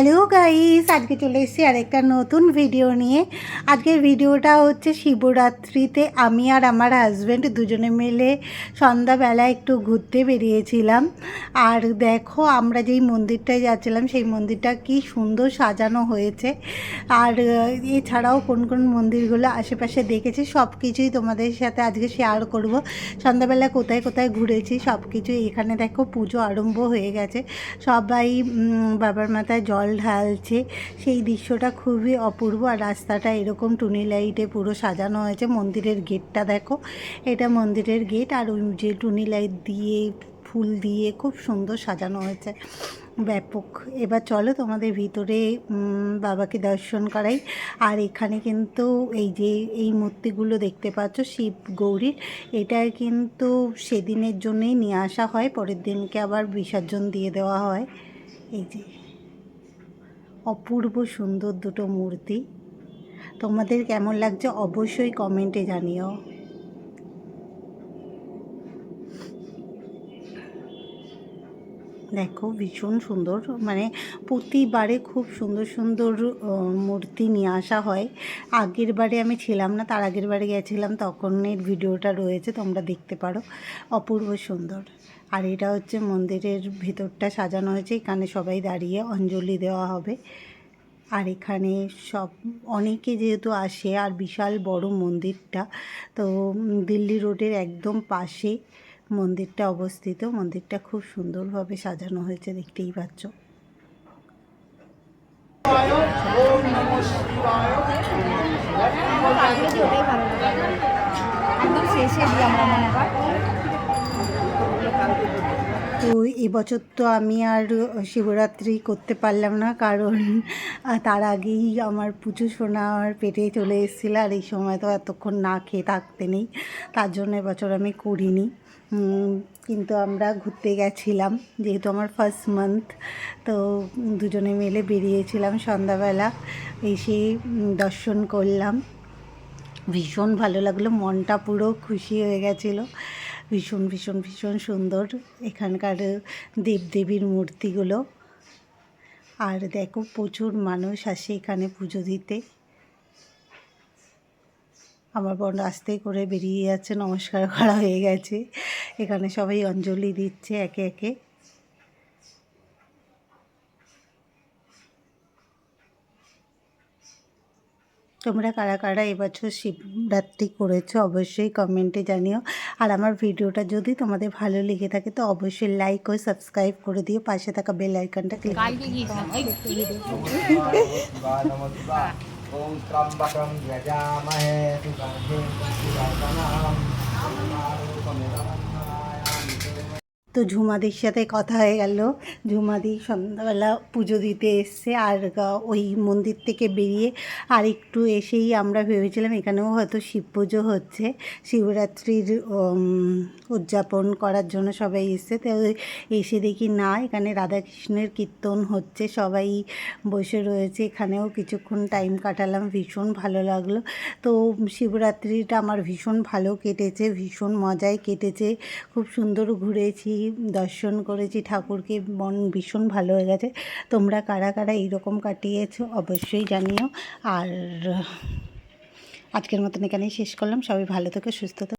Hello guys, আজকে চলে এসেছি আরেকটা নতুন ভিডিও নিয়ে। আজকের ভিডিওটা হচ্ছে শিবরাত্রিতে আমি আর আমার হাজব্যান্ড দুজনে মিলে সন্ধ্যাবেলা একটু ঘুরতে বেরিয়েছিলাম। আর দেখো আমরা যেই মন্দিরটায় যাচ্ছিলাম সেই মন্দিরটা কি সুন্দর সাজানো হয়েছে। আর এছাড়াও কোন কোন মন্দিরগুলো আশেপাশে দেখেছি সব কিছুই তোমাদের সাথে আজকে শেয়ার করব। সন্ধ্যাবেলা কোথায় কোথায় ঘুরেছি সব কিছু। এখানে দেখো পুজো আরম্ভ হয়ে গেছে, সবাই বাবার মাথায় জল ঢালছে। সেই দৃশ্যটা খুবই অপূর্ব। আর রাস্তাটা এরকম টুনি লাইটে পুরো সাজানো হয়েছে। মন্দিরের গেটটা দেখো, এটা মন্দিরের গেট। আর ওই যে টুনি লাইট দিয়ে ফুল দিয়ে খুব সুন্দর সাজানো হয়েছে, ব্যাপক। এবার চলো তোমাদের ভিতরে বাবাকে দর্শন করাই। আর এখানে কিন্তু এই যে এই মূর্তিগুলো দেখতে পাচ্ছ শিব গৌরীর, এটা কিন্তু সেদিনের জন্যই নিয়ে আসা হয়, পরের দিনকে আবার বিসর্জন দিয়ে দেওয়া হয়। এই যে অপূর্ব সুন্দর দুটো মূর্তি। তোমাদের কেমন লাগছে অবশ্যই কমেন্টে জানিও। দেখো ভীষণ সুন্দর, মানে প্রতিবারে খুব সুন্দর সুন্দর মূর্তি নিয়ে আসা হয়। আগের বারে আমি ছিলাম না, তার আগের বারে গেছিলাম, তখনের ভিডিওটা রয়েছে, তোমরা দেখতে পারো। অপূর্ব সুন্দর। আর এটা হচ্ছে মন্দিরের ভিতরটা সাজানো হয়েছে, এখানে সবাই দাঁড়িয়ে অঞ্জলি দেওয়া হবে। আর এখানে সব অনেকে যেহেতু আসে, আর বিশাল বড় মন্দিরটা, তো দিল্লি রোডের একদম পাশে মন্দিরটা অবস্থিত। মন্দিরটা খুব সুন্দরভাবে সাজানো হয়েছে, দেখতেই পাচ্ছ। তো এবছর তো আমি আর শিবরাত্রি করতে পারলাম না, কারণ তার আগেই আমার পুজো সোনার পেটে চলে এসেছিল। আর এই সময় তো এতক্ষণ না খেয়ে থাকতে নেই, তার জন্য এবছর আমি করিনি। কিন্তু আমরা ঘুরতে গেছিলাম, যেহেতু আমার ফার্স্ট মান্থ, তো দুজনে মিলে বেরিয়েছিলাম। সন্ধ্যাবেলা এসে দর্শন করলাম, ভীষণ ভালো লাগলো, মনটা পুরো খুশি হয়ে গেছিলো। ভীষণ ভীষণ ভীষণ সুন্দর এখানকার দেবদেবীর মূর্তিগুলো। আর দেখো প্রচুর মানুষ আসে এখানে পুজো দিতে। আমার বোন রাস্তায় করে বেরিয়ে যাচ্ছে, নমস্কার করা হয়ে গেছে। এখানে সবাই অঞ্জলি দিচ্ছে একে একে। তোমরা কারা কারা এবছর শিবরাত্রি করেছো অবশ্যই কমেন্টে জানিও। আর আমার ভিডিওটা যদি তোমাদের ভালো লেগে থাকে তো অবশ্যই লাইক ও সাবস্ক্রাইব করে দিও, পাশে থাকা বেল আইকনটা ক্লিক করে। তো ঝুমাদির সাথে কথা হয়ে গেল। ঝুমাদি সন্ধ্যাবেলা পুজো দিতে এসছে। আর ওই মন্দির থেকে বেরিয়ে আর একটু এসেই আমরা ভেবেছিলাম এখানেও হয়তো শিব পুজো হচ্ছে, শিবরাত্রির উদযাপন করার জন্য সবাই এসছে। তো এসে দেখি না, এখানে রাধাকৃষ্ণের কীর্তন হচ্ছে, সবাই বসে রয়েছে। এখানেও কিছুক্ষণ টাইম কাটালাম, ভীষণ ভালো লাগলো। তো শিবরাত্রিটা আমার ভীষণ ভালো কেটেছে, ভীষণ মজায় কেটেছে, খুব সুন্দর ঘুরেছি, দর্শন করেছি ঠাকুরকে, মন ভীষণ ভালো হয়ে গেছে। তোমরা কারা কারা এইরকম কাটিয়েছো অবশ্যই জানিও। আর আজকের মতন এখানেই শেষ করলাম। সবাই ভালো থেকো, সুস্থ থেকো।